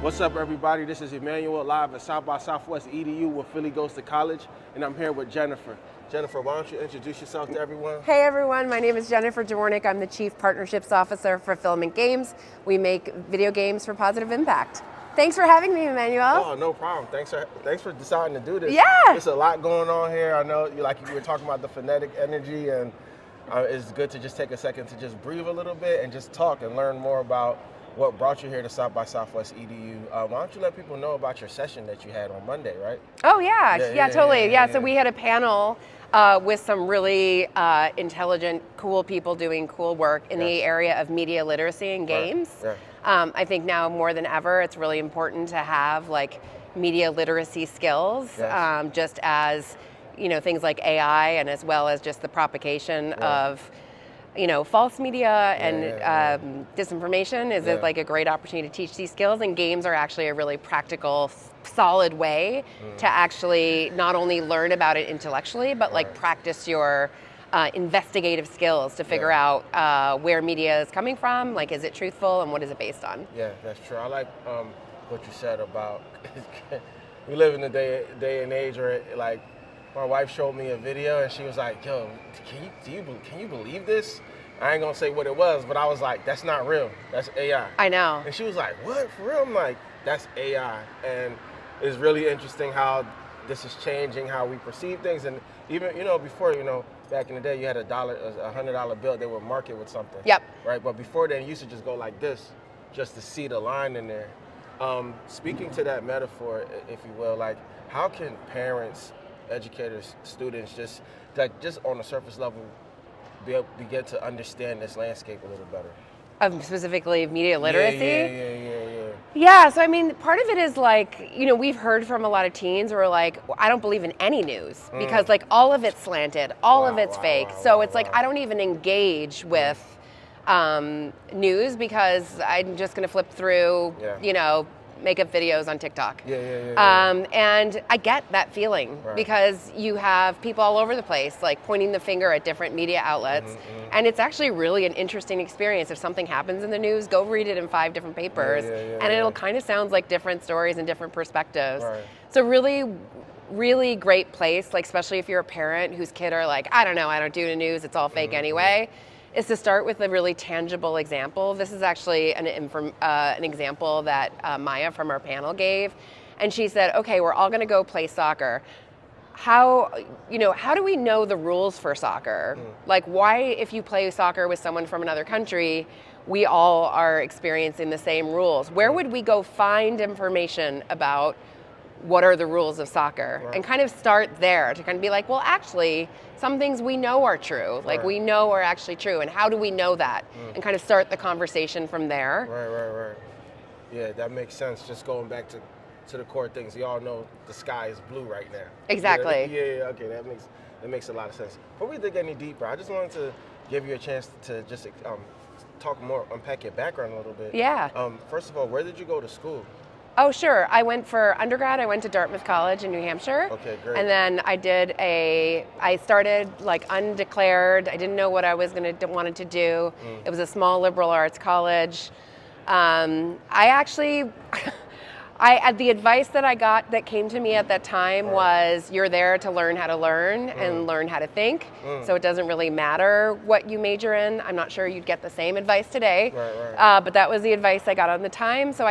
What's up, everybody? This is Emmanuel live at South by Southwest EDU where Philly goes to college, and I'm here with Jennifer. Jennifer, why don't you introduce yourself to everyone? Hey everyone, my name is Jennifer Javornik. I'm the Chief Partnerships Officer for Filament Games. We make video games for positive impact. Thanks for having me, Emmanuel. Oh, no problem. Thanks for deciding to do this. Yeah. There's a lot going on here. I know you were talking about the phonetic energy, and it's good to just take a second to just breathe a little bit and just talk and learn more about what brought you here to South by Southwest EDU. Why don't you let people know about your session that you had on Monday, right? Oh yeah, totally. So we had a panel with some really intelligent, cool people doing cool work in the area of media literacy and games. Right. I think now more than ever, it's really important to have like media literacy skills, just as things like AI and as well as just the propagation of false media and disinformation is like a great opportunity to teach these skills, and games are actually a really practical, solid way to actually not only learn about it intellectually, but like practice your investigative skills to figure out where media is coming from, like is it truthful and what is it based on? Yeah, that's true. I like what you said about we live in a day and age where like my wife showed me a video and she was like, yo, can you believe this? I ain't gonna say what it was, but I was like, that's not real. That's AI. I know. And she was like, what, for real? I'm like, that's AI. And it's really interesting how this is changing how we perceive things. And even, before, back in the day, you had a $100 bill, they would mark it with something. Yep. Right, but before then, you used to just go like this, just to see the line in there. Speaking to that metaphor, if you will, like, how can parents, educators, students, just on a surface level, begin to understand this landscape a little better? Specifically media literacy? Yeah. So I mean, part of it is like, we've heard from a lot of teens who are like, I don't believe in any news because like all of it's slanted, all of it's fake. So it's like, I don't even engage with news because I'm just gonna flip through, makeup videos on TikTok. And I get that feeling because you have people all over the place like pointing the finger at different media outlets, and it's actually really an interesting experience. If something happens in the news, go read it in 5 different papers, and it'll kind of sound like different stories and different perspectives. So really great place, like especially if you're a parent whose kid are like, I don't do the news, it's all fake anyway, is to start with a really tangible example. This is actually an example that Maya from our panel gave, and she said, okay, we're all gonna go play soccer. How do we know the rules for soccer? Like, why, if you play soccer with someone from another country, we all are experiencing the same rules? Where would we go find information about what are the rules of soccer? And kind of start there to kind of be like, well, actually, some things we know are true, like we know are actually true, and how do we know that? And kind of start the conversation from there. Right. Yeah, that makes sense. Just going back to the core things. You all know the sky is blue right now. Exactly. Yeah, okay, that makes a lot of sense. Before we dig any deeper, I just wanted to give you a chance to just talk more, unpack your background a little bit. Yeah. First of all, where did you go to school? Oh, sure. I went for undergrad. I went to Dartmouth College in New Hampshire. Okay, great. And then I started like undeclared. I didn't know what I was wanted to do. It was a small liberal arts college. The advice that I got that came to me at that time was, you're there to learn how to learn and learn how to think. So it doesn't really matter what you major in. I'm not sure you'd get the same advice today. But that was the advice I got on the time. So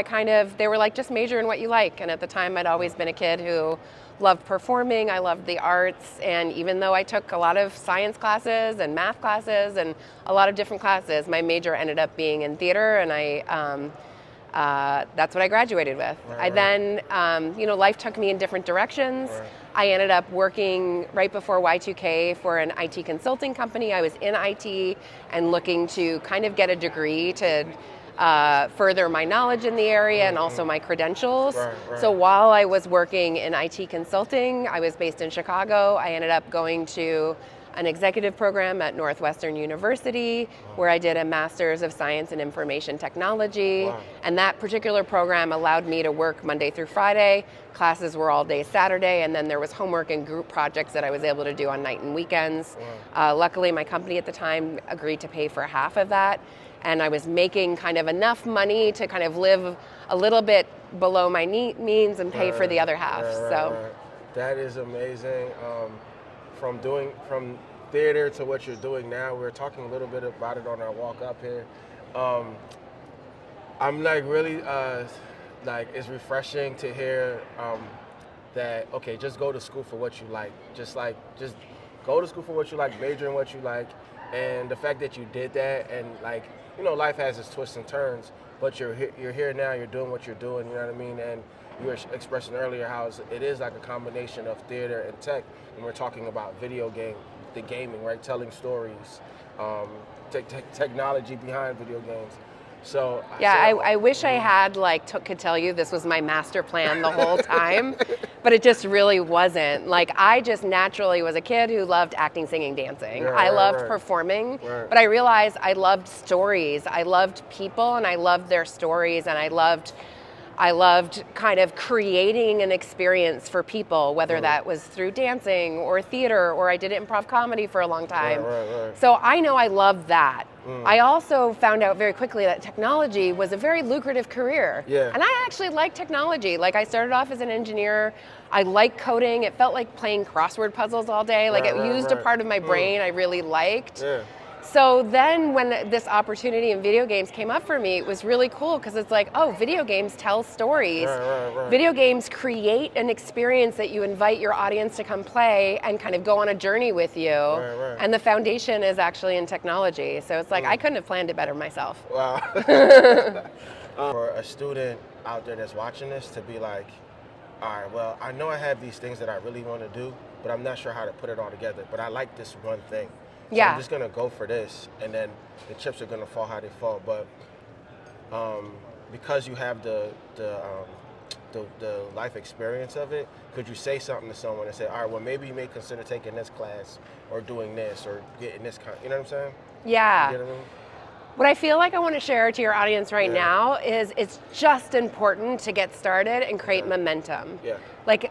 they were like, just major in what you like. And at the time, I'd always been a kid who loved performing. I loved the arts. And even though I took a lot of science classes and math classes and a lot of different classes, my major ended up being in theater, and that's what I graduated with. Then, life took me in different directions. I ended up working right before Y2K for an IT consulting company. I was in IT and looking to kind of get a degree to further my knowledge in the area and also my credentials. So while I was working in IT consulting, I was based in Chicago. I ended up going to an executive program at Northwestern University where I did a Master's of Science in Information Technology. And that particular program allowed me to work Monday through Friday. Classes were all day Saturday, and then there was homework and group projects that I was able to do on night and weekends. Luckily, my company at the time agreed to pay for half of that. And I was making kind of enough money to kind of live a little bit below my means and pay for the other half. So that is amazing. From theater to what you're doing now, we were talking a little bit about it on our walk up here. I'm like really like it's refreshing to hear that okay, just go to school for what you like. Just go to school for what you like, major in what you like, and the fact that you did that, and like you know, life has its twists and turns, but you're here now. You're doing what you're doing. You know what I mean? And you were expressing earlier how it is like a combination of theater and tech, and we're talking about the gaming, right? Telling stories, technology behind video games. So yeah, I wish I had could tell you this was my master plan the whole time, but it just really wasn't. Like I just naturally was a kid who loved acting, singing, dancing. I loved performing, but I realized I loved stories. I loved people, and I loved their stories, and I loved kind of creating an experience for people, whether that was through dancing or theater, or I did improv comedy for a long time. So I know I love that. I also found out very quickly that technology was a very lucrative career. Yeah. And I actually like technology. Like I started off as an engineer. I like coding. It felt like playing crossword puzzles all day. Like it used a part of my brain I really liked. Yeah. So then when this opportunity in video games came up for me, it was really cool because it's like, oh, video games tell stories. Video games create an experience that you invite your audience to come play and kind of go on a journey with you. And the foundation is actually in technology. So it's like, I couldn't have planned it better myself. Wow. For a student out there that's watching this to be like, all right, well, I know I have these things that I really want to do, but I'm not sure how to put it all together. But I like this one thing. So I'm just gonna go for this, and then the chips are gonna fall how they fall. But because you have the life experience of it, could you say something to someone and say, all right, well, maybe you may consider taking this class or doing this or getting this kind? You know what I'm saying? Yeah. You know what I mean? What I feel like I want to share to your audience right now is it's just important to get started and create momentum. Yeah. Like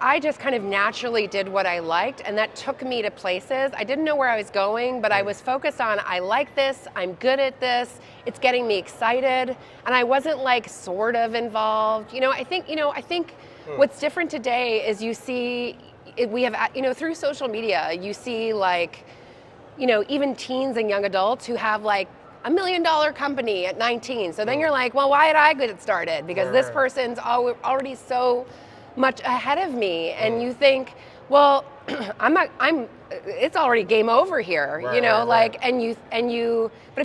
I just kind of naturally did what I liked, and that took me to places. I didn't know where I was going, but I was focused on, I like this, I'm good at this, it's getting me excited, and I wasn't like sort of involved. I think what's different today is you see, we have, through social media, you see like, even teens and young adults who have like $1 million company at 19. So then you're like, well, why did I get it started? Because this person's already so much ahead of me, and you think, well, it's already game over here, but if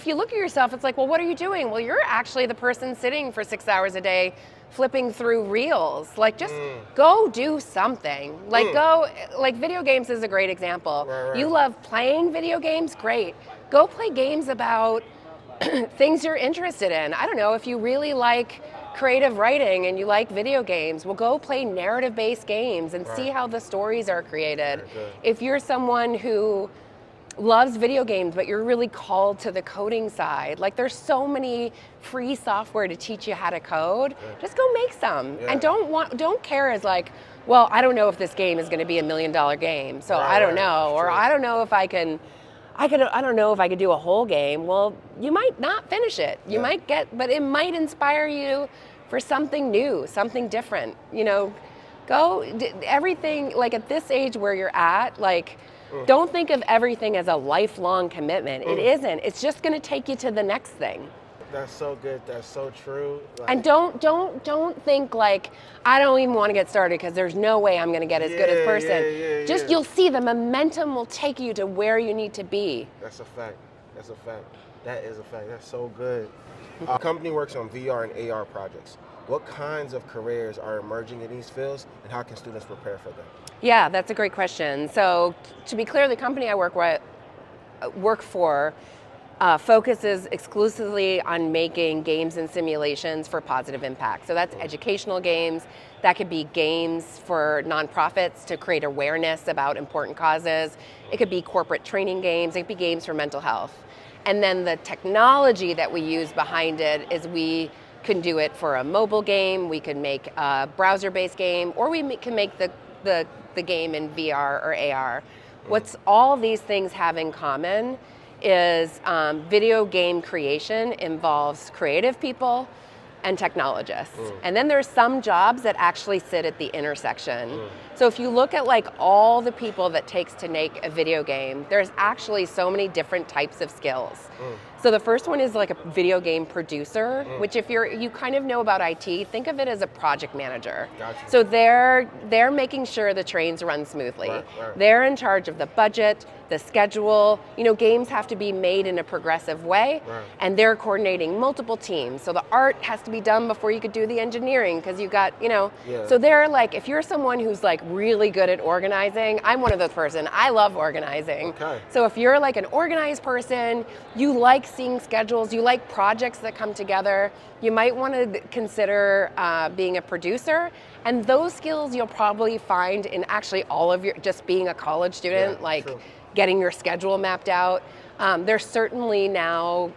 you look at yourself, it's like, well, what are you doing? Well, you're actually the person sitting for 6 hours a day flipping through reels. Like, just go do something. Like video games is a great example. You love playing video games? Great. Go play games about things you're interested in. I don't know, if you really like creative writing and you like video games, well, go play narrative-based games and see how the stories are created. If you're someone who loves video games, but you're really called to the coding side, like there's so many free software to teach you how to code, just go make some. And don't care as like, well, I don't know if this game is going to be $1 million game, so I don't know, or I don't know if I don't know if I could do a whole game. Well, you might not finish it. You might but it might inspire you for something new, something different. Go everything, like at this age where you're at, like don't think of everything as a lifelong commitment. It isn't. It's just going to take you to the next thing. That's so good. That's so true. And don't think like, I don't even want to get started because there's no way I'm going to get as good as person. Just you'll see the momentum will take you to where you need to be. That's a fact. That's a fact. That is a fact. That's so good. Our company works on VR and AR projects. What kinds of careers are emerging in these fields, and how can students prepare for them? Yeah, that's a great question. So to be clear, the company I work for focuses exclusively on making games and simulations for positive impact. So that's educational games. That could be games for nonprofits to create awareness about important causes. It could be corporate training games. It could be games for mental health. And then the technology that we use behind it is we can do it for a mobile game. We can make a browser-based game, or we can make the game in VR or AR. What's all these things have in common is video game creation involves creative people, and technologists. And then there's some jobs that actually sit at the intersection. So if you look at like all the people that takes to make a video game, there's actually so many different types of skills. So the first one is like a video game producer, which if you kind of know about IT, think of it as a project manager. Gotcha. So they're making sure the trains run smoothly. Right. They're in charge of the budget, the schedule. You know, games have to be made in a progressive way, and they're coordinating multiple teams. So the art has to be done before you could do the engineering, because you got, you know. So they're like, if you're someone who's like really good at organizing, I'm one of those person. I love organizing. Okay. So if you're like an organized person, you like seeing schedules, you like projects that come together, you might want to consider being a producer. And those skills you'll probably find in actually all of your, just being a college student, like true. getting your schedule mapped out. There's certainly now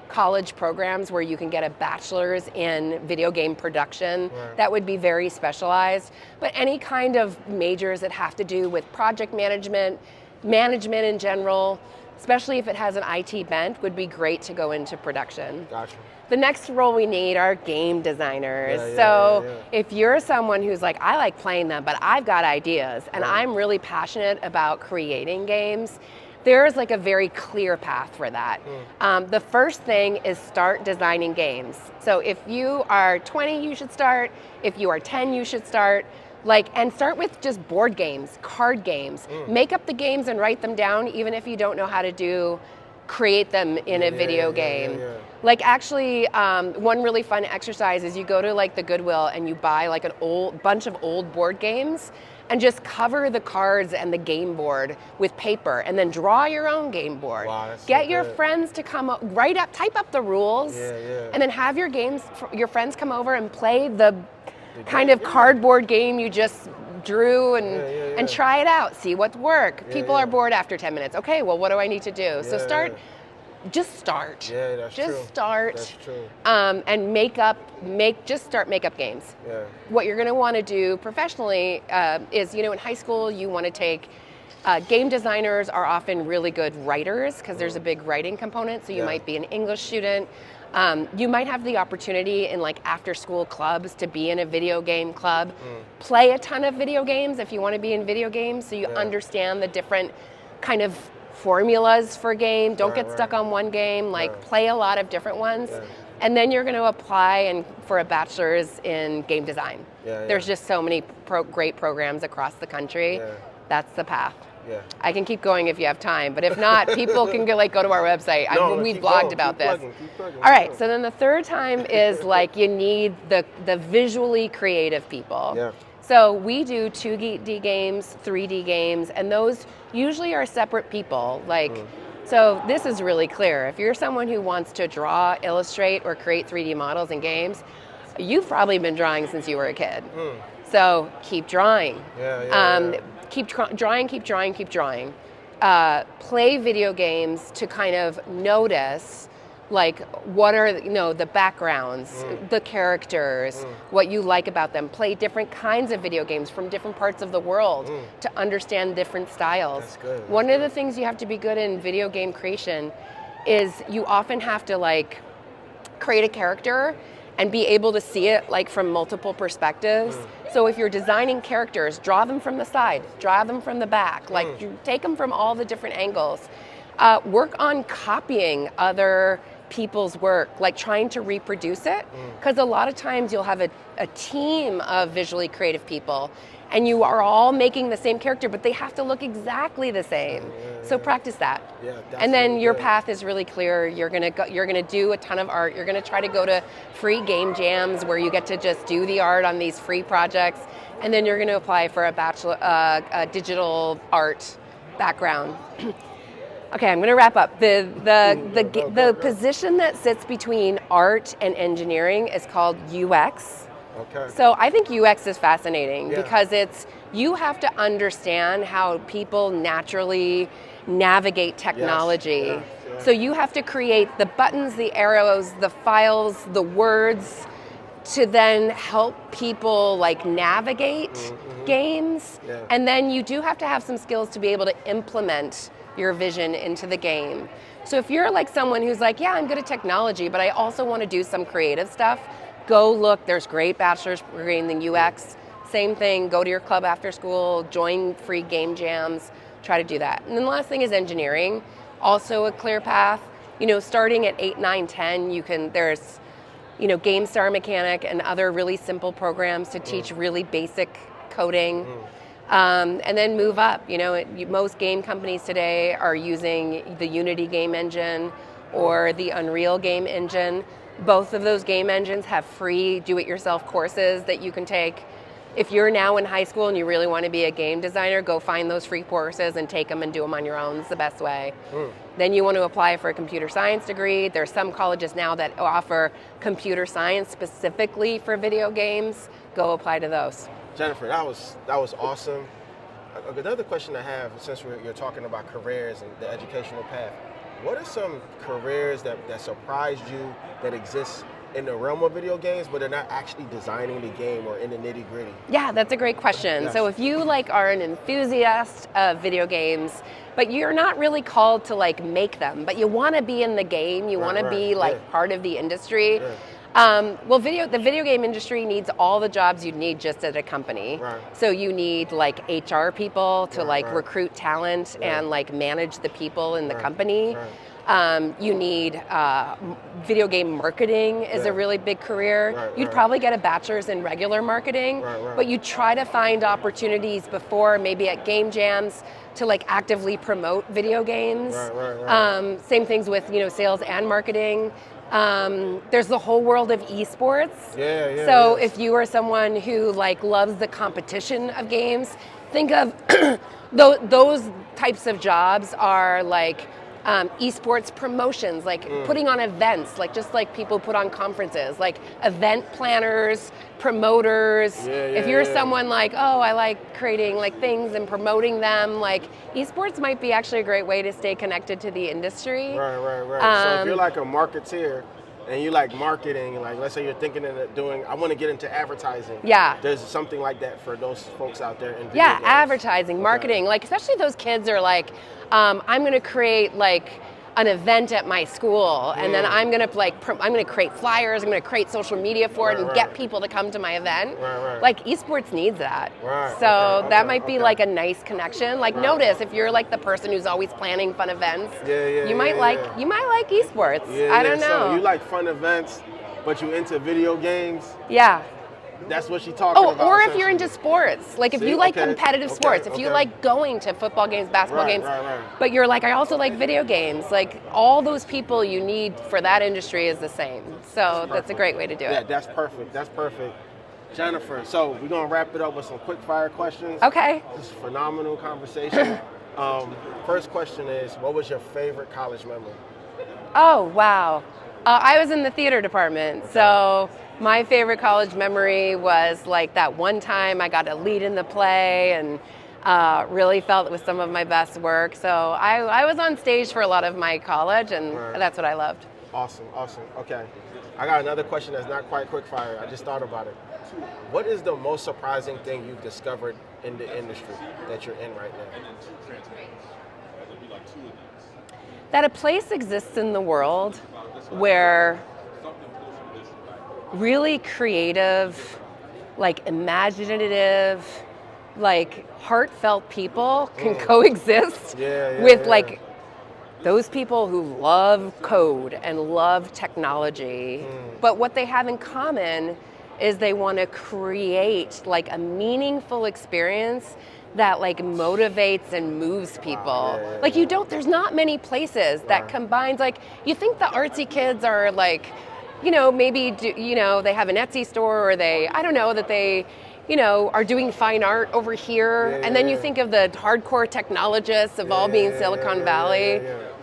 college programs where you can get a bachelor's in video game production. That would be very specialized. But any kind of majors that have to do with project management in general, especially if it has an IT bent, would be great to go into production. Gotcha. The next role we need are game designers. Yeah. If you're someone who's like, I like playing them, but I've got ideas, and I'm really passionate about creating games, there's like a very clear path for that. The first thing is start designing games. So if you are 20, you should start. If you are 10, you should start. And start with just board games, card games. Make up the games and write them down, even if you don't know how to create them in a video game. Like actually, one really fun exercise is you go to like the Goodwill and you buy like bunch of old board games and just cover the cards and the game board with paper, and then draw your own game board. Wow, that's Get so your good. friends to come type up the rules, and then have your friends come over and play the kind of cardboard game you just drew, and try it out, see what's work. People are bored after 10 minutes. Okay, well, what do I need to do? So just start. Yeah, that's true. Just start. That's true. And just start make up games. Yeah. What you're gonna wanna do professionally is, in high school, you wanna take, game designers are often really good writers, because there's a big writing component, so you might be an English student. You might have the opportunity in like after school clubs to be in a video game club. Play a ton of video games if you want to be in video games, so you understand the different kind of formulas for game. Don't get stuck on one game, play a lot of different ones. And then you're going to apply for a bachelor's in game design. There's just so many great programs across the country. That's the path. I can keep going if you have time, but if not, people can go to our website. We've blogged about this. All right, so then the third time is like you need the visually creative people. So we do 2D games, 3D games, and those usually are separate people. So this is really clear. If you're someone who wants to draw, illustrate, or create 3D models in games, you've probably been drawing since you were a kid. So keep drawing. Keep drawing. Play video games to kind of notice, what are the backgrounds, the characters, what you like about them. Play different kinds of video games from different parts of the world to understand different styles. That's good. One of the things you have to be good in video game creation is you often have to create a character and be able to see it from multiple perspectives. So if you're designing characters, draw them from the side, draw them from the back, you take them from all the different angles. Work on copying other people's work, trying to reproduce it, because a lot of times you'll have a team of visually creative people and you are all making the same character, but they have to look exactly the same. So practice that. And then your path is really clear. You're gonna do a ton of art. You're gonna try to go to free game jams where you get to just do the art on these free projects, and then you're gonna apply for a digital art background. Okay, I'm gonna wrap up. The position that sits between art and engineering is called UX. So I think UX is fascinating because you have to understand how people naturally navigate technology. So you have to create the buttons, the arrows, the files, the words to then help people navigate games. And then you do have to have some skills to be able to implement your vision into the game. So if you're like someone who's like, yeah, I'm good at technology, but I also want to do some creative stuff, go look. There's great bachelor's degree in the UX. Same thing, go to your club after school, join free game jams, try to do that. And then the last thing is engineering, also a clear path. Starting at 8, 9, 10, there's GameStar Mechanic and other really simple programs to teach really basic coding. And then move up. Most game companies today are using the Unity game engine or the Unreal game engine. Both of those game engines have free do-it-yourself courses that you can take. If you're now in high school and you really want to be a game designer, go find those free courses and take them and do them on your own. It's the best way. Then you want to apply for a computer science degree. There's some colleges now that offer computer science specifically for video games. Go apply to those. Jennifer, that was awesome. Another question I have, since you're talking about careers and the educational path, what are some careers that surprised you that exist in the realm of video games, but they're not actually designing the game or in the nitty gritty? Yeah, that's a great question. Yes. So if you are an enthusiast of video games, but you're not really called to make them, but you want to be in the game, you want to be part of the industry. Well, the video game industry needs all the jobs you'd need just at a company. Right. So you need HR people to recruit talent and manage the people in the company. You need video game marketing is a really big career. You'd probably get a bachelor's in regular marketing, but you try to find opportunities before, maybe at game jams, to actively promote video games. Same things with sales and marketing. There's the whole world of esports. So if you are someone who loves the competition of games, think of those types of jobs are esports promotions, putting on events, just like people put on conferences, event planners, promoters. If you're someone I like creating things and promoting them, esports might be actually a great way to stay connected to the industry. So if you're a marketeer and you like marketing, let's say you're thinking of I want to get into advertising. There's something like that for those folks out there in video games. Advertising, marketing, especially those kids are I'm going to create an event at my school, and then I'm going to I'm going to create flyers, I'm going to create social media for it and get people to come to my event. Esports needs that. So that might be a nice connection. Notice if you're the person who's always planning fun events, you might like esports. I don't know. So you like fun events, but you into video games? That's what she's talking about. Or if you're into sports, if you like competitive sports, if you like going to football games, basketball games, but you're I also like video games, all those people you need for that industry is the same. So that's a great way to do it. Yeah, that's perfect. That's perfect. Jennifer, so we're going to wrap it up with some quick fire questions. Okay. This is a phenomenal conversation. First question is, what was your favorite college memory? Oh, wow. I was in the theater department, so my favorite college memory was that one time I got a lead in the play and really felt it was some of my best work. So I was on stage for a lot of my college, and that's what I loved. Awesome. Okay. I got another question that's not quite quick fire. I just thought about it. What is the most surprising thing you've discovered in the industry that you're in right now? That a place exists in the world where really creative, imaginative, heartfelt people can coexist with those people who love code and love technology. But what they have in common is they want to create a meaningful experience that motivates and moves people. There's not many places that combines, you think the artsy kids are maybe they have an Etsy store, or that they are doing fine art over here. And then you think of the hardcore technologists of all being Silicon Valley.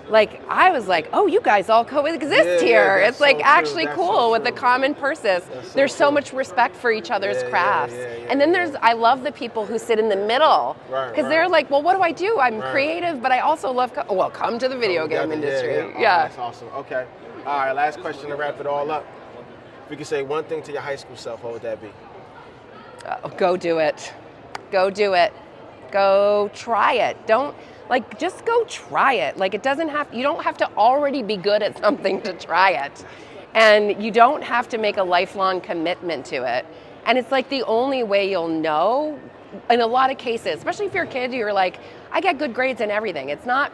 I was oh, you guys all coexist here. It's actually cool with the common purpose. There's so much respect for each other's crafts. And then I love the people who sit in the middle, because they're well, what do I do? I'm creative, but I also love, come to the video game industry. Oh, that's awesome. Okay. All right, last question to wrap it all up. If you could say one thing to your high school self, what would that be? Go do it. Go do it. Go try it. Don't like just go try it. Like you don't have to already be good at something to try it. And you don't have to make a lifelong commitment to it. And it's like the only way you'll know in a lot of cases, especially if you're a kid, you're like, I get good grades in everything. It's not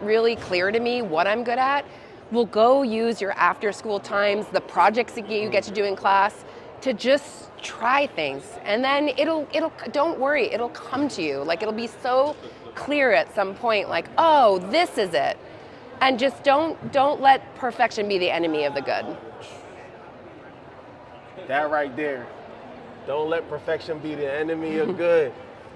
really clear to me what I'm good at. Well, go use your after school times, the projects that you get to do in class to just try things. And then it'll don't worry, it'll come to you. Like it'll be so clear at some point, like, oh, this is it. And just don't let perfection be the enemy of the good. That right there. Don't let perfection be the enemy of good.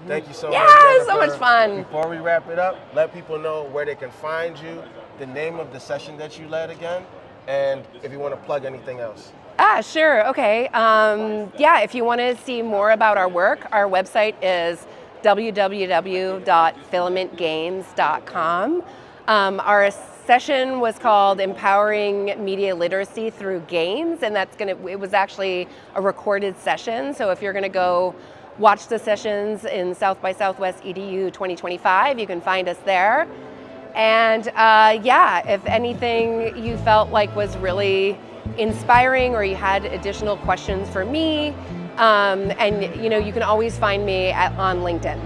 Thank you so much. Yeah, it was so much fun. Before we wrap it up, let people know where they can find you, the name of the session that you led again, and if you want to plug anything else. Sure. Okay. Yeah, if you want to see more about our work, our website is www.filamentgames.com. Our session was called Empowering Media Literacy Through Games, and it was actually a recorded session. So if you're going to go watch the sessions in South by Southwest EDU 2025, you can find us there. And yeah, if anything you felt like was really inspiring or you had additional questions for me, and you can always find me on LinkedIn.